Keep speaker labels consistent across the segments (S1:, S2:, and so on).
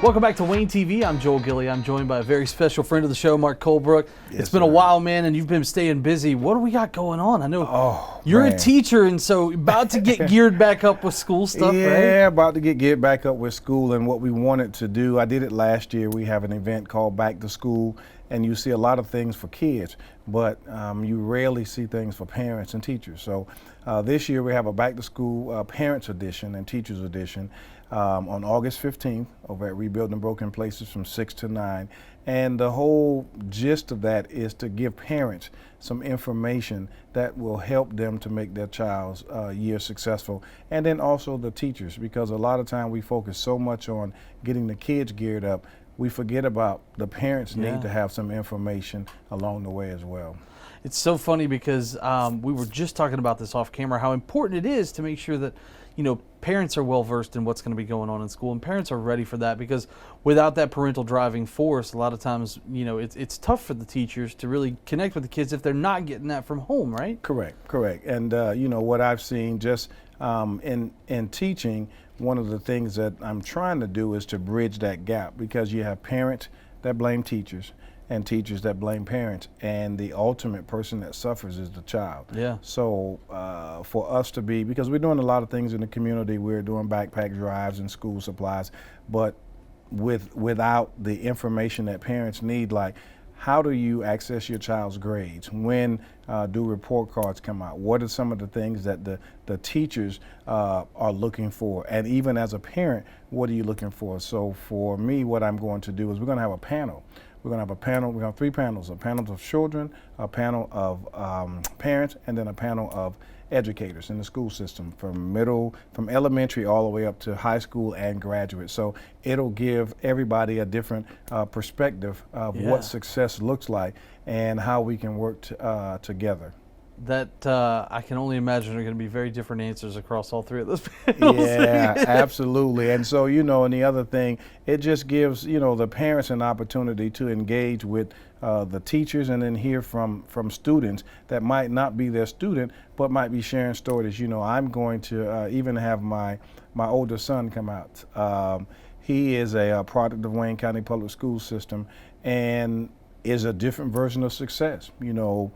S1: Welcome back to Wayne TV. I'm Joel Gilly. I'm joined by a very special friend of the show, Mark Colebrook.
S2: Yes,
S1: it's been a while, man, and you've been staying busy. What do we got going on? I know you're a teacher, and so about to get geared back up with school stuff, right?
S2: Yeah, about to get geared back up with school, and what we wanted to do, I did it last year. We have an event called Back to School, and you see a lot of things for kids, but you rarely see things for parents and teachers. So this year we have a Back to School Parents Edition and Teachers Edition on August 15th over at Rebuilding Broken Places from 6 to 9. And the whole gist of that is to give parents some information that will help them to make their child's year successful. And then also the teachers, because a lot of time we focus so much on getting the kids geared up, we forget about the parents need to have some information along the way as well.
S1: It's so funny because we were just talking about this off camera, how important it is to make sure that, you know, parents are well versed in what's going to be going on in school, and parents are ready for that, because without that parental driving force, a lot of times, you know, it's tough for the teachers to really connect with the kids if they're not getting that from home, right?
S2: Correct. And you know, what I've seen just in teaching, one of the things that I'm trying to do is to bridge that gap, because you have parents that blame teachers and teachers that blame parents, and the ultimate person that suffers is the child.
S1: Yeah.
S2: So for us to be, because we're doing a lot of things in the community, we're doing backpack drives and school supplies, but without the information that parents need, like how do you access your child's grades? When do report cards come out? What are some of the things that the teachers are looking for? And even as a parent, what are you looking for? So for me, what I'm going to do is we're going to have a panel. We're going to have a panel. We have 3 panels: a panel of children, a panel of parents, and then a panel of educators in the school system, from elementary all the way up to high school and graduate. So it'll give everybody a different perspective of what success looks like and how we can work together.
S1: That I can only imagine are going to be very different answers across all 3 of those panels.
S2: Yeah, absolutely. And so, you know, and the other thing, it just gives, you know, the parents an opportunity to engage with the teachers, and then hear from students that might not be their student, but might be sharing stories. You know, I'm going to even have my older son come out. He is a product of Wayne County Public School System, and is a different version of success. You know,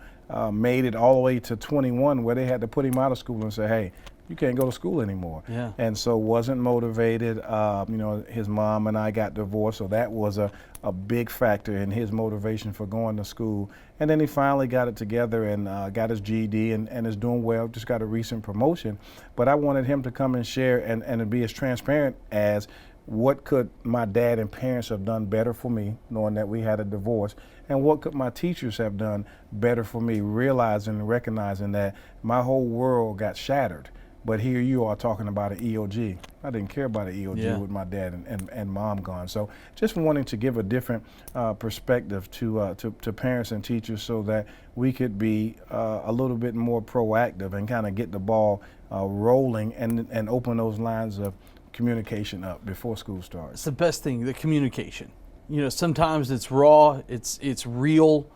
S2: made it all the way to 21, where they had to put him out of school and say, hey, you can't go to school anymore.
S1: Yeah.
S2: And so wasn't motivated. You know, his mom and I got divorced, so that was a big factor in his motivation for going to school. And then he finally got it together and got his GED and is doing well, just got a recent promotion. But I wanted him to come and share and be as transparent as what could my dad and parents have done better for me, knowing that we had a divorce, and what could my teachers have done better for me, realizing and recognizing that my whole world got shattered. But here you are talking about an EOG. I didn't care about an EOG with my dad and mom gone. So just wanting to give a different perspective to parents and teachers, so that we could be a little bit more proactive and kind of get the ball rolling and open those lines of communication up before school starts.
S1: It's the best thing, the communication. You know, sometimes it's raw, it's real,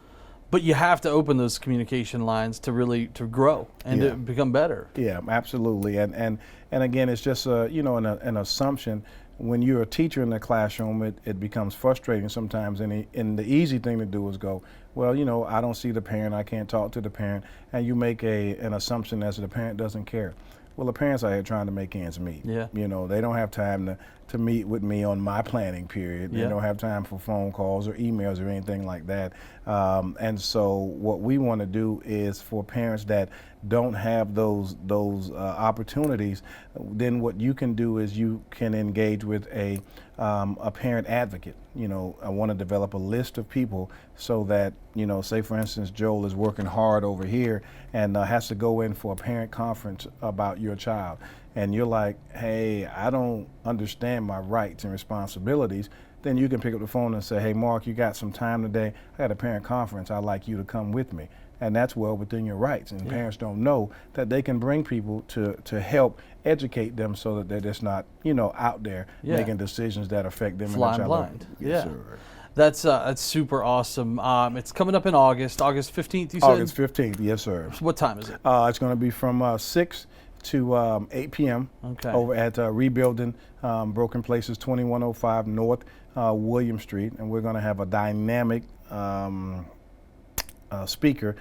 S1: but you have to open those communication lines to really grow and to become better. Yeah,
S2: absolutely. And again, it's just you know, an assumption. When you're a teacher in the classroom, it becomes frustrating sometimes, and the easy thing to do is go, well, you know, I don't see the parent, I can't talk to the parent, and you make an assumption as the parent doesn't care. Well, the parents are here trying to make ends meet.
S1: Yeah.
S2: You know, they don't have time to meet with me on my planning period. They don't have time for phone calls or emails or anything like that. And so what we want to do is for parents that don't have those opportunities, then what you can do is you can engage with a parent advocate. You know, I want to develop a list of people so that, you know, say for instance, Joel is working hard over here and has to go in for a parent conference about your child. And you're like, hey, I don't understand my rights and responsibilities. Then you can pick up the phone and say, hey, Mark, you got some time today? I got a parent conference. I'd like you to come with me. And that's well within your rights. And parents don't know that they can bring people to help educate them, so that they're just not, you know, out there making decisions that affect them.
S1: Flying blind. Yes, sir. That's super awesome. It's coming up in August 15th, you said?
S2: August 15th, yes, sir.
S1: What time is it?
S2: It's going to be from 6 to 8 p.m.
S1: Okay.
S2: over at Rebuilding Broken Places, 2105 North William Street. And we're going to have a dynamic speaker,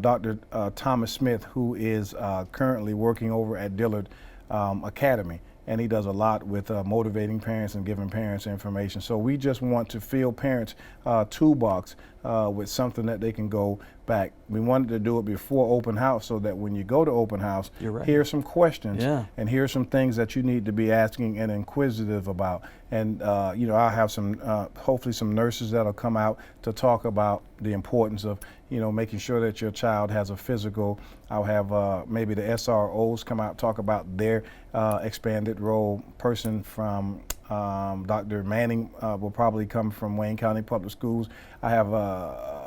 S2: Dr. Thomas Smith, who is currently working over at Dillard Academy. And he does a lot with motivating parents and giving parents information. So we just want to fill parents' toolbox with something that they can go back. We wanted to do it before open house so that when you go to open house, here's some questions and here's some things that you need to be asking and inquisitive about. And you know, I'll have some, hopefully some nurses that'll come out to talk about the importance of, you know, making sure that your child has a physical. I'll have maybe the SROs come out, talk about their expanded role. Person from Dr. Manning will probably come from Wayne County Public Schools. I have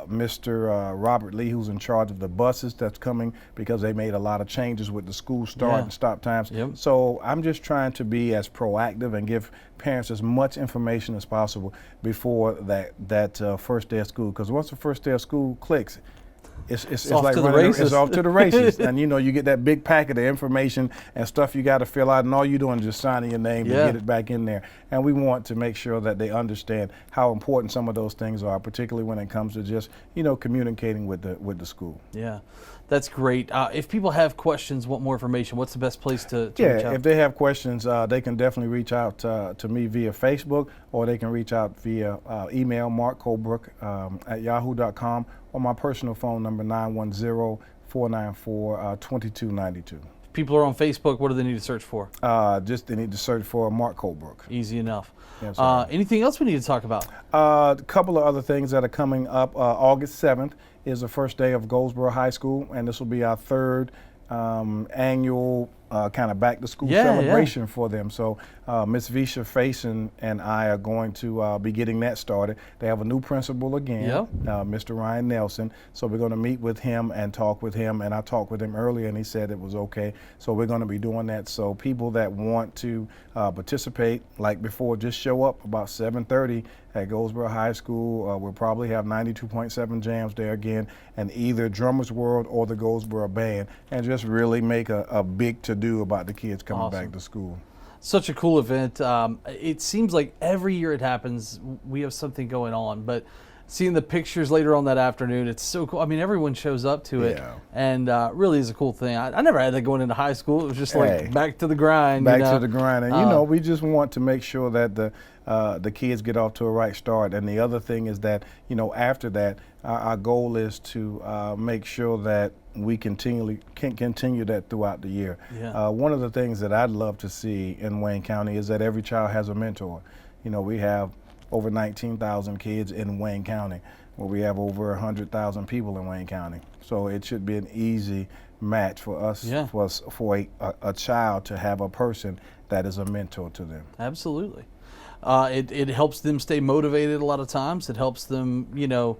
S2: Mr. Robert Lee, who's in charge of the buses that's coming because they made a lot of changes with the school start and stop times. So I'm just trying to be as proactive and give parents as much information as possible before that first day of school. Because once the first day of school clicks, it's
S1: off
S2: like
S1: to the races.
S2: It's off to the races. And you know, you get that big packet of information and stuff you got to fill out, and all you're doing is just signing your name to get it back in there. And we want to make sure that they understand how important some of those things are, particularly when it comes to just, you know, communicating with the school. Yeah,
S1: that's great. If people have questions, want more information, what's the best place to reach out?
S2: If they have questions, they can definitely reach out to me via Facebook, or they can reach out via email, markcolebrook@yahoo.com, or my personal phone number, 910-494-2292.
S1: If people are on Facebook, what do they need to search for?
S2: Just they need to search for Mark Colebrook.
S1: Easy enough.
S2: Yes,
S1: anything else we need to talk about?
S2: A couple of other things that are coming up. August 7th is the first day of Goldsboro High School, and this will be our third annual kind of back to school celebration for them. So Miss Visha Faison and I are going to be getting that started. They have a new principal again, Mr. Ryan Nelson. So we're going to meet with him and talk with him. And I talked with him earlier and he said it was okay. So we're going to be doing that. So people that want to participate, like before, just show up about 7:30 at Goldsboro High School. We'll probably have 92.7 jams there again, and either Drummers World or the Goldsboro Band, and just really make a big to-do about the kids coming back to school.
S1: Such a cool event. It seems like every year it happens, we have something going on, but seeing the pictures later on that afternoon, it's so cool. I mean, everyone shows up to it, and really is a cool thing. I never had that going into high school. It was just like back to the grind.
S2: Back to the grind. And, you know, we just want to make sure that the kids get off to a right start. And the other thing is that, you know, after that, our goal is to make sure that we can continue that throughout the year. One of the things that I'd love to see in Wayne County is that every child has a mentor. You know, we have over 19,000 kids in Wayne County, where we have over 100,000 people in Wayne County. So it should be an easy match for us, for a child to have a person that is a mentor to them.
S1: Absolutely. It helps them stay motivated a lot of times. It helps them, you know,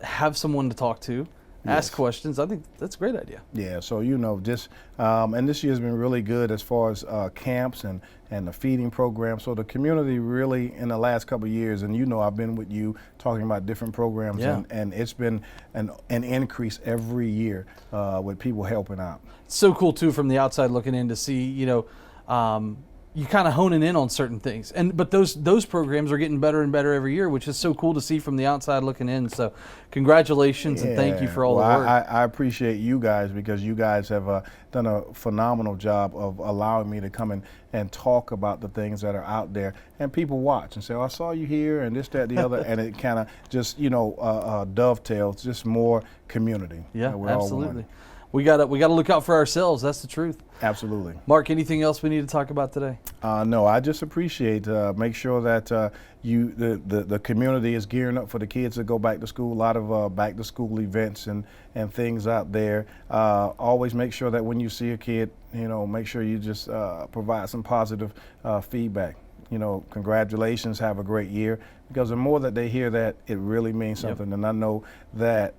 S1: have someone to talk to, ask questions. I think that's a great idea. Yeah,
S2: so, you know, just, and this year's been really good as far as camps and the feeding program. So the community really, in the last couple of years, and you know, I've been with you talking about different programs, and it's been an increase every year with people helping out.
S1: It's so cool, too, from the outside looking in to see, you know, you kind of honing in on certain things, but those programs are getting better and better every year, which is so cool to see from the outside looking in. So congratulations and thank you for all the work.
S2: I appreciate you guys, because you guys have done a phenomenal job of allowing me to come in and talk about the things that are out there, and people watch and say, oh, I saw you here and this, that, the other, and it kind of just, you know, dovetails, just more community.
S1: Yeah, absolutely. We gotta look out for ourselves. That's the truth.
S2: Absolutely.
S1: Mark, anything else we need to talk about today?
S2: No, I just appreciate make sure that the community is gearing up for the kids to go back to school. A lot of back to school events and things out there. Always make sure that when you see a kid, you know, make sure you just provide some positive feedback. You know, congratulations, have a great year. Because the more that they hear that, it really means something. And I know that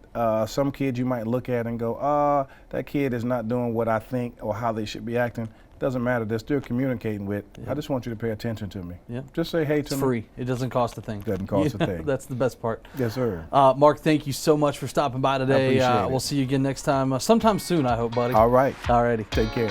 S2: some kids you might look at and go, that kid is not doing what I think or how they should be acting. Doesn't matter, they're still communicating with. I just want you to pay attention to me. Just say hey to me.
S1: It's free. It doesn't cost a thing.
S2: Doesn't cost a thing.
S1: That's the best part.
S2: Yes, sir.
S1: Mark, thank you so much for stopping by today.
S2: I appreciate it.
S1: We'll see you again next time, sometime soon, I hope, buddy.
S2: All right.
S1: All righty.
S2: Take care.